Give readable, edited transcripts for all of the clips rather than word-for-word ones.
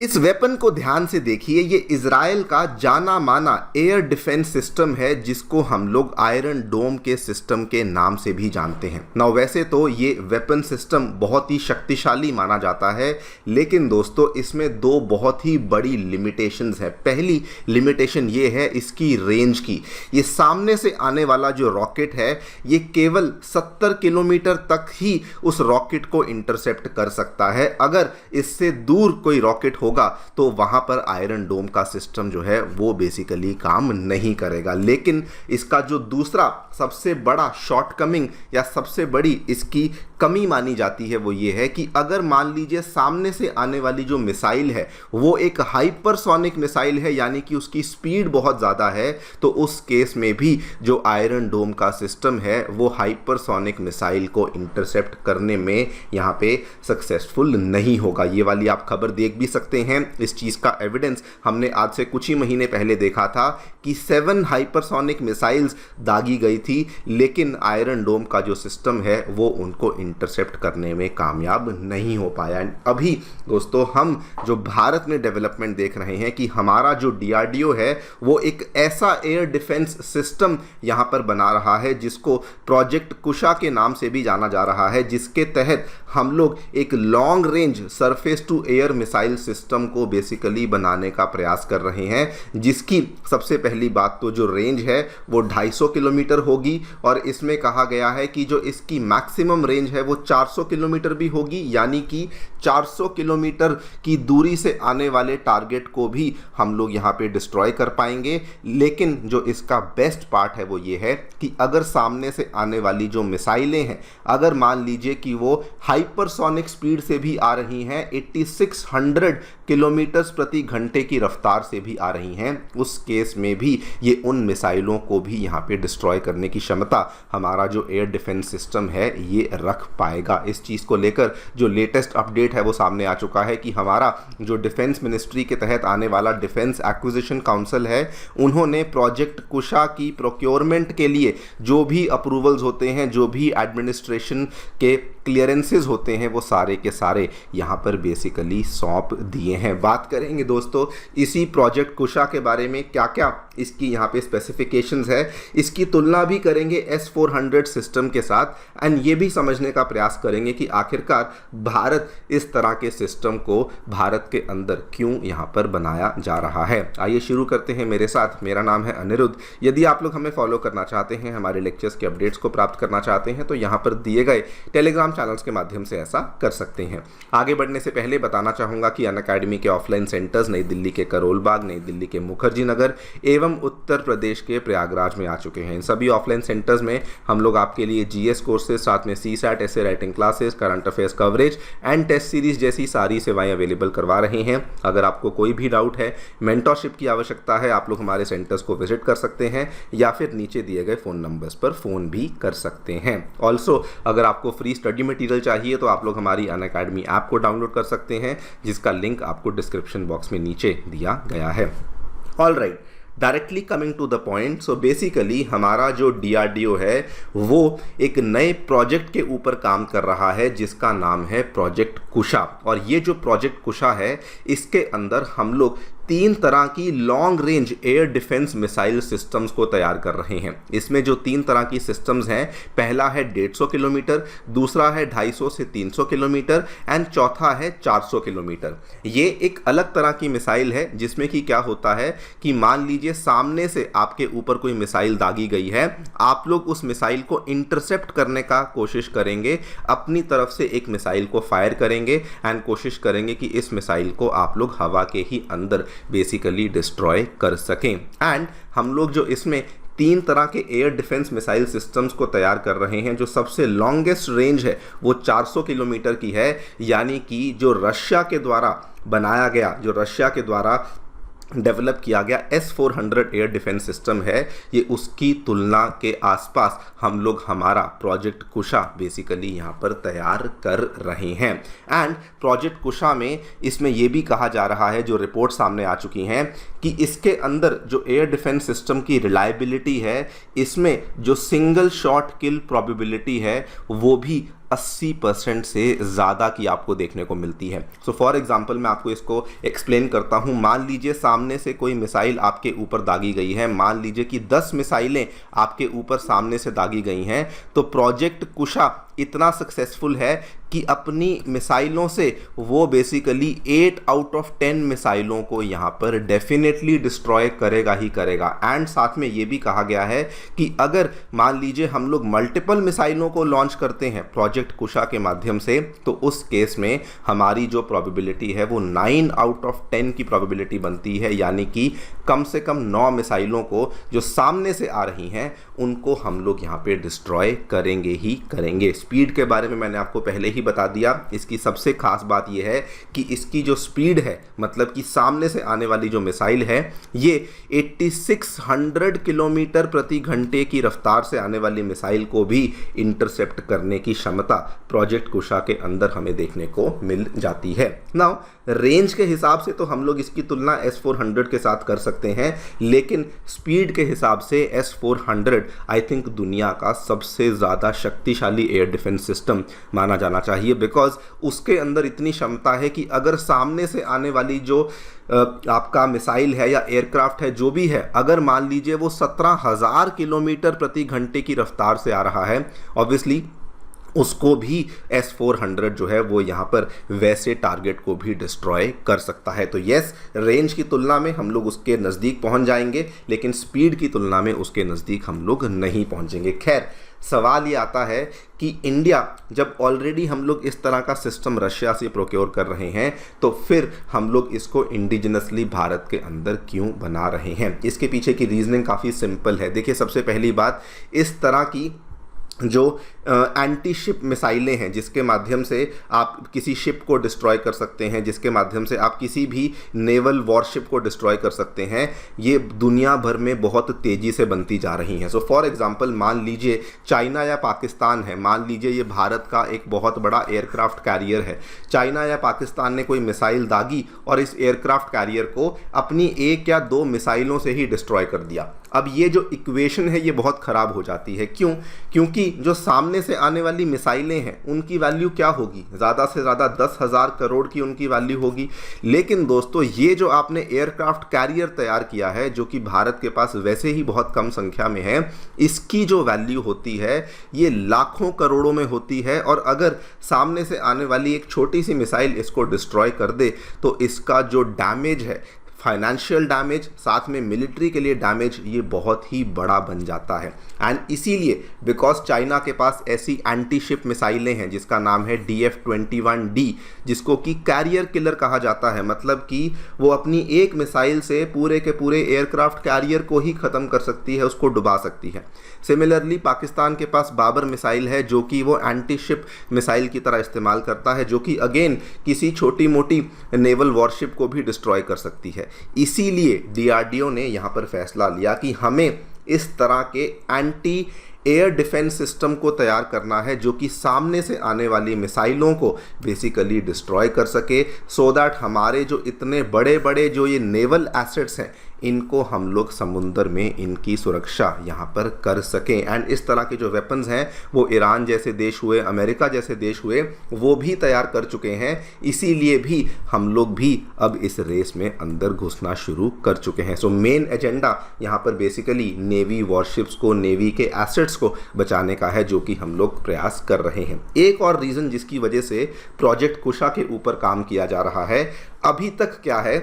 इस वेपन को ध्यान से देखिए। ये इजराइल का जाना माना एयर डिफेंस सिस्टम है जिसको हम लोग आयरन डोम के सिस्टम के नाम से भी जानते हैं। ना वैसे तो ये वेपन सिस्टम बहुत ही शक्तिशाली माना जाता है, लेकिन दोस्तों इसमें दो बहुत ही बड़ी लिमिटेशंस है। पहली लिमिटेशन ये है इसकी रेंज की। ये सामने से आने वाला जो रॉकेट है ये केवल 70 किलोमीटर तक ही उस रॉकेट को इंटरसेप्ट कर सकता है। अगर इससे दूर कोई रॉकेट होगा तो वहां पर आयरन डोम का सिस्टम जो है वो बेसिकली काम नहीं करेगा। लेकिन इसका जो दूसरा सबसे बड़ा शॉर्टकमिंग या सबसे बड़ी इसकी कमी मानी जाती है वो ये है कि अगर मान लीजिए सामने से आने वाली जो मिसाइल है वो एक हाइपरसोनिक मिसाइल है, यानी कि उसकी स्पीड बहुत ज़्यादा है, तो उस केस में भी जो आयरन डोम का सिस्टम है वो हाइपरसोनिक मिसाइल को इंटरसेप्ट करने में यहाँ पे सक्सेसफुल नहीं होगा। ये वाली आप खबर देख भी सकते हैं। इस चीज़ का एविडेंस हमने आज से कुछ ही महीने पहले देखा था कि 7 हाइपरसोनिक मिसाइल्स दागी गई थी, लेकिन आयरन डोम का जो सिस्टम है वो उनको इंटरसेप्ट करने में कामयाब नहीं हो पाया। अभी दोस्तों हम जो भारत में डेवलपमेंट देख रहे हैं कि हमारा जो डीआरडीओ है वो एक ऐसा एयर डिफेंस सिस्टम यहाँ पर बना रहा है जिसको प्रोजेक्ट कुशा के नाम से भी जाना जा रहा है, जिसके तहत हम लोग एक long range surface to air missile system को बेसिकली बनाने का प्रयास कर रहे हैं, जिसकी सबसे पहली बात तो जो रेंज है वो 250 किलोमीटर होगी और इसमें कहा गया है कि जो इसकी मैक्सिमम रेंज है वो 400 किलोमीटर भी होगी, यानी कि 400 किलोमीटर की दूरी से आने वाले टारगेट को भी हम लोग यहाँ पे डिस्ट्रॉय कर पाएंगे। लेकिन जो इसका बेस्ट पार्ट है वो ये है कि अगर सामने से आने वाली जो मिसाइलें हैं, अगर मान लीजिए कि वो हाइपरसोनिक स्पीड से भी आ रही हैं, 8600 किलोमीटर प्रति घंटे की रफ्तार से भी आ रही हैं, उस केस में भी ये उन मिसाइलों को भी यहाँ पे डिस्ट्रॉय करने की क्षमता हमारा जो एयर डिफेंस सिस्टम है ये रख पाएगा। इस चीज़ को लेकर जो लेटेस्ट अपडेट है वो सामने आ चुका है कि हमारा जो डिफेंस मिनिस्ट्री के तहत आने वाला डिफेंस एक्विजिशन काउंसिल है, उन्होंने प्रोजेक्ट कुशा की प्रोक्योरमेंट के लिए जो भी अप्रूवल्स होते हैं, जो भी एडमिनिस्ट्रेशन के क्लियरेंसेस होते हैं, वो सारे के सारे यहाँ पर बेसिकली सौंप दिए हैं। बात करेंगे दोस्तों इसी प्रोजेक्ट कुशा के बारे में, क्या क्या इसकी यहाँ पे स्पेसिफिकेशंस है, इसकी तुलना भी करेंगे S-400 सिस्टम के साथ एंड ये भी समझने का प्रयास करेंगे कि आखिरकार भारत इस तरह के सिस्टम को भारत के अंदर क्यों यहाँ पर बनाया जा रहा है। आइए शुरू करते हैं मेरे साथ। मेरा नाम है अनिरुद्ध। यदि आप लोग हमें फॉलो करना चाहते हैं, हमारे लेक्चर्स के अपडेट्स को प्राप्त करना चाहते हैं, तो यहाँ पर दिए गए टेलीग्राम चैनल्स के माध्यम से ऐसा कर सकते हैं। आगे बढ़ने से पहले बताना चाहूँगा कि अनअकैडमी के ऑफलाइन सेंटर्स नई दिल्ली के करोल बाग, नई दिल्ली के मुखर्जी नगर एवं उत्तर प्रदेश के प्रयागराज में आ चुके हैं। इन सभी ऑफलाइन सेंटर्स में हम लोग आपके लिए जीएस कोर्सेज, साथ में सीसैट, ऐसे writing classes, current affairs coverage and test series जैसी सारी सेवाएं अवेलेबल करवा रहे हैं। अगर आपको कोई भी डाउट है, मेंटरशिप की आवश्यकता है, आप लोग हमारे सेंटर्स को विजिट कर सकते हैं या फिर नीचे दिए गए फ़ोन नंबर्स पर फ़ोन भी कर सकते हैं। ऑल्सो अगर आपको फ्री स्टडी मटेरियल चाहिए तो आप लोग हमारी अनअकैडमी ऐप को डाउनलोड कर सकते हैं, जिसका लिंक आपको डिस्क्रिप्शन बॉक्स में नीचे दिया गया है। Alright, directly coming to the point. So basically हमारा जो डीआरडीओ है वो एक नए प्रोजेक्ट के ऊपर काम कर रहा है जिसका नाम है प्रोजेक्ट कुशा। और ये जो प्रोजेक्ट कुशा है इसके अंदर हम लोग 3 तरह की long range air defence missile systems को तैयार कर रहे हैं। इसमें जो 3 तरह की सिस्टम्स हैं, पहला है 150 किलोमीटर, दूसरा है 250 से 300 किलोमीटर एंड चौथा है 400 किलोमीटर। ये एक अलग तरह की मिसाइल है जिसमें कि क्या होता है कि मान लीजिए सामने से आपके ऊपर कोई मिसाइल दागी गई है, आप लोग उस मिसाइल को इंटरसेप्ट करने का कोशिश करेंगे, अपनी तरफ से एक मिसाइल को फायर करेंगे एंड कोशिश करेंगे कि इस मिसाइल को आप लोग हवा के ही अंदर बेसिकली डिस्ट्रॉय कर सकें। एंड हम लोग जो इसमें 3 तरह के एयर डिफेंस मिसाइल सिस्टम्स को तैयार कर रहे हैं, जो सबसे लॉन्गेस्ट रेंज है वो 400 किलोमीटर की है, यानी कि जो रशिया के द्वारा बनाया गया, जो रशिया के द्वारा डेवलप किया गया S-400 एयर डिफेंस सिस्टम है, ये उसकी तुलना के आसपास हम लोग हमारा प्रोजेक्ट कुशा बेसिकली यहाँ पर तैयार कर रहे हैं। एंड प्रोजेक्ट कुशा में इसमें ये भी कहा जा रहा है, जो रिपोर्ट सामने आ चुकी हैं, कि इसके अंदर जो एयर डिफेंस सिस्टम की रिलायबिलिटी है, इसमें जो सिंगल शॉट किल प्रोबेबिलिटी है वो भी 80% से ज़्यादा की आपको देखने को मिलती है। सो फॉर एग्जांपल मैं आपको इसको एक्सप्लेन करता हूँ। मान लीजिए सामने से कोई मिसाइल आपके ऊपर दागी गई है, मान लीजिए कि 10 मिसाइलें आपके ऊपर सामने से दागी गई हैं, तो प्रोजेक्ट कुशा इतना सक्सेसफुल है कि अपनी मिसाइलों से वो बेसिकली 8 आउट ऑफ 10 मिसाइलों को यहाँ पर डेफिनेटली डिस्ट्रॉय करेगा ही करेगा। एंड साथ में ये भी कहा गया है कि अगर मान लीजिए हम लोग मल्टीपल मिसाइलों को लॉन्च करते हैं प्रोजेक्ट कुशा के माध्यम से, तो उस केस में हमारी जो प्रोबेबिलिटी है वो 9 आउट ऑफ 10 की प्रोबेबिलिटी बनती है, यानी कि कम से कम 9 मिसाइलों को जो सामने से आ रही हैं उनको हम लोग यहाँ पे डिस्ट्रॉय करेंगे ही करेंगे। स्पीड के बारे में मैंने आपको पहले ही बता दिया। इसकी सबसे खास बात यह है कि इसकी जो स्पीड है, मतलब कि सामने से आने वाली जो मिसाइल है, ये 8600 किलोमीटर प्रति घंटे की रफ्तार से आने वाली मिसाइल को भी इंटरसेप्ट करने की क्षमता प्रोजेक्ट कुशा के अंदर हमें देखने को मिल जाती है। नाउ रेंज के हिसाब से तो हम लोग इसकी तुलना S-400 के साथ कर सकते हैं, लेकिन स्पीड के हिसाब से S-400 आई थिंक दुनिया का सबसे ज़्यादा शक्तिशाली एयर डिफेंस सिस्टम माना जाना चाहिए, बिकॉज उसके अंदर इतनी क्षमता है कि अगर सामने से आने वाली जो आपका मिसाइल है या एयरक्राफ्ट है जो भी है, अगर मान लीजिए वो 17,000 किलोमीटर प्रति घंटे की रफ्तार से आ रहा है, ऑब्वियसली उसको भी S-400 जो है वो यहाँ पर वैसे टारगेट को भी डिस्ट्रॉय कर सकता है। तो यस, रेंज की तुलना में हम लोग उसके नज़दीक पहुँच जाएंगे, लेकिन स्पीड की तुलना में उसके नज़दीक हम लोग नहीं पहुँचेंगे। खैर, सवाल ये आता है कि इंडिया जब ऑलरेडी हम लोग इस तरह का सिस्टम रशिया से प्रोक्योर कर रहे हैं, तो फिर हम लोग इसको इंडिजिनसली भारत के अंदर क्यों बना रहे हैं? इसके पीछे की रीजनिंग काफ़ी सिंपल है। देखिए, सबसे पहली बात, इस तरह की जो एंटी शिप मिसाइलें हैं जिसके माध्यम से आप किसी शिप को डिस्ट्रॉय कर सकते हैं, जिसके माध्यम से आप किसी भी नेवल वॉरशिप को डिस्ट्रॉय कर सकते हैं, ये दुनिया भर में बहुत तेज़ी से बनती जा रही हैं। सो फॉर एग्जांपल, मान लीजिए चाइना या पाकिस्तान है, मान लीजिए ये भारत का एक बहुत बड़ा एयरक्राफ्ट कैरियर है, चाइना या पाकिस्तान ने कोई मिसाइल दागी और इस एयरक्राफ्ट कैरियर को अपनी 1 या 2 मिसाइलों से ही डिस्ट्रॉय कर दिया। अब ये जो इक्वेशन है ये बहुत ख़राब हो जाती है। क्यों? क्योंकि जो सामने से आने वाली मिसाइलें हैं उनकी वैल्यू क्या होगी? ज़्यादा से ज़्यादा 10,000 करोड़ की उनकी वैल्यू होगी। लेकिन दोस्तों, ये जो आपने एयरक्राफ्ट कैरियर तैयार किया है, जो कि भारत के पास वैसे ही बहुत कम संख्या में है, इसकी जो वैल्यू होती है ये लाखों करोड़ों में होती है। और अगर सामने से आने वाली एक छोटी सी मिसाइल इसको डिस्ट्रॉय कर दे तो इसका जो डैमेज है, फाइनेंशियल डैमेज, साथ में मिलिट्री के लिए डैमेज, ये बहुत ही बड़ा बन जाता है। एंड इसीलिए बिकॉज चाइना के पास ऐसी एंटी शिप मिसाइलें हैं जिसका नाम है DF-21D, जिसको कि कैरियर किलर कहा जाता है, मतलब कि वो अपनी एक मिसाइल से पूरे के पूरे एयरक्राफ्ट कैरियर को ही ख़त्म कर सकती है, उसको डुबा सकती है। सिमिलरली पाकिस्तान के पास बाबर मिसाइल है जो कि वो एंटी शिप मिसाइल की तरह इस्तेमाल करता है, जो कि अगेन किसी छोटी मोटी नेवल वॉरशिप को भी डिस्ट्रॉय कर सकती है। इसीलिए DRDO ने यहाँ पर फैसला लिया कि हमें इस तरह के एंटी एयर डिफेंस सिस्टम को तैयार करना है जो कि सामने से आने वाली मिसाइलों को बेसिकली डिस्ट्रॉय कर सके, सो दैट हमारे जो इतने बड़े बड़े जो ये नेवल एसेट्स हैं इनको हम लोग समुंदर में इनकी सुरक्षा यहाँ पर कर सकें। एंड इस तरह के जो वेपन्स हैं वो ईरान जैसे देश हुए, अमेरिका जैसे देश हुए, वो भी तैयार कर चुके हैं। इसीलिए भी हम लोग भी अब इस रेस में अंदर घुसना शुरू कर चुके हैं। सो मेन एजेंडा यहाँ पर बेसिकली नेवी वॉरशिप्स को, नेवी के एसेट्स को बचाने का है, जो कि हम लोग प्रयास कर रहे हैं। एक और रीज़न जिसकी वजह से प्रोजेक्ट कुशा के ऊपर काम किया जा रहा है अभी तक क्या है,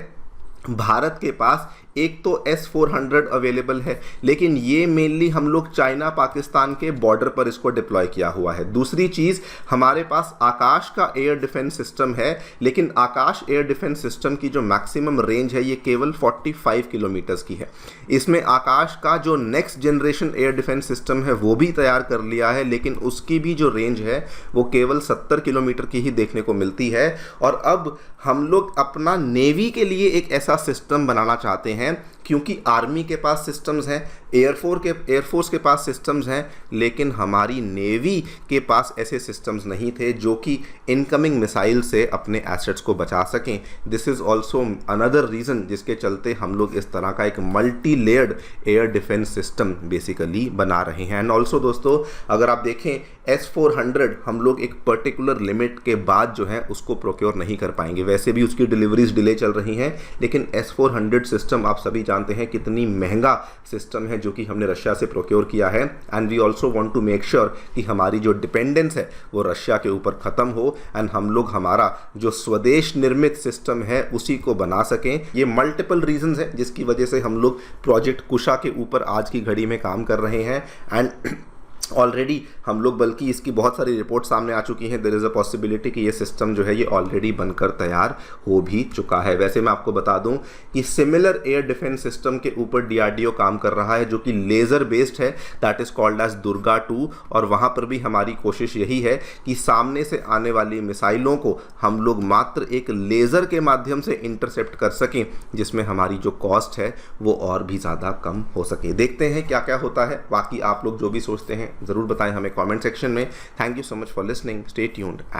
भारत के पास एक तो S-400 अवेलेबल है, लेकिन ये मेनली हम लोग चाइना पाकिस्तान के बॉर्डर पर इसको डिप्लॉय किया हुआ है। दूसरी चीज़, हमारे पास आकाश का एयर डिफेंस सिस्टम है, लेकिन आकाश एयर डिफेंस सिस्टम की जो मैक्सिमम रेंज है ये केवल 45 किलोमीटर्स की है। इसमें आकाश का जो next generation air defence system है वो भी तैयार कर लिया है, लेकिन उसकी भी जो रेंज है वो केवल 70 किलोमीटर की ही देखने को मिलती है। और अब हम लोग अपना नेवी के लिए एक ऐसा सिस्टम बनाना चाहते हैं क्योंकि आर्मी के पास सिस्टम्स हैं, एयरफोर्स के पास सिस्टम्स हैं, लेकिन हमारी नेवी के पास ऐसे सिस्टम्स नहीं थे जो कि इनकमिंग मिसाइल से अपने एसेट्स को बचा सकें। This is also another reason जिसके चलते हम लोग इस तरह का एक multi layered air defence system basically बना रहे हैं। एंड ऑल्सो दोस्तों, अगर आप देखें S-400 हम लोग एक पर्टिकुलर लिमिट के बाद जो है उसको प्रोक्योर नहीं कर पाएंगे। वैसे भी उसकी डिलीवरीज डिले चल रही हैं, लेकिन S-400 सिस्टम आप सभी जानते हैं कितनी महंगा सिस्टम है जो कि हमने रशिया से प्रोक्योर किया है। And we also want to make sure कि हमारी जो डिपेंडेंस है वो रशिया के ऊपर ख़त्म हो एंड हम लोग हमारा जो स्वदेश निर्मित सिस्टम है उसी को बना सकें। ये मल्टीपल रीजंस हैं जिसकी वजह से हम लोग प्रोजेक्ट कुशा के ऊपर आज की घड़ी में काम कर रहे हैं। एंड ऑलरेडी हम लोग, बल्कि इसकी बहुत सारी रिपोर्ट सामने आ चुकी हैं, देयर इज़ अ पॉसिबिलिटी कि ये सिस्टम जो है ये ऑलरेडी बनकर तैयार हो भी चुका है। वैसे मैं आपको बता दूं कि सिमिलर एयर डिफेंस सिस्टम के ऊपर DRDO काम कर रहा है जो कि लेज़र बेस्ड है, that is called as Durga 2। और वहाँ पर भी हमारी कोशिश यही है कि सामने से आने वाली मिसाइलों को हम लोग मात्र एक लेज़र के माध्यम से इंटरसेप्ट कर सकें, जिसमें हमारी जो कॉस्ट है वो और भी ज़्यादा कम हो सके। देखते हैं क्या क्या होता है। बाकी आप लोग जो भी सोचते हैं ज़रूर बताएं हमें कमेंट सेक्शन में। Thank you so much for listening, stay tuned and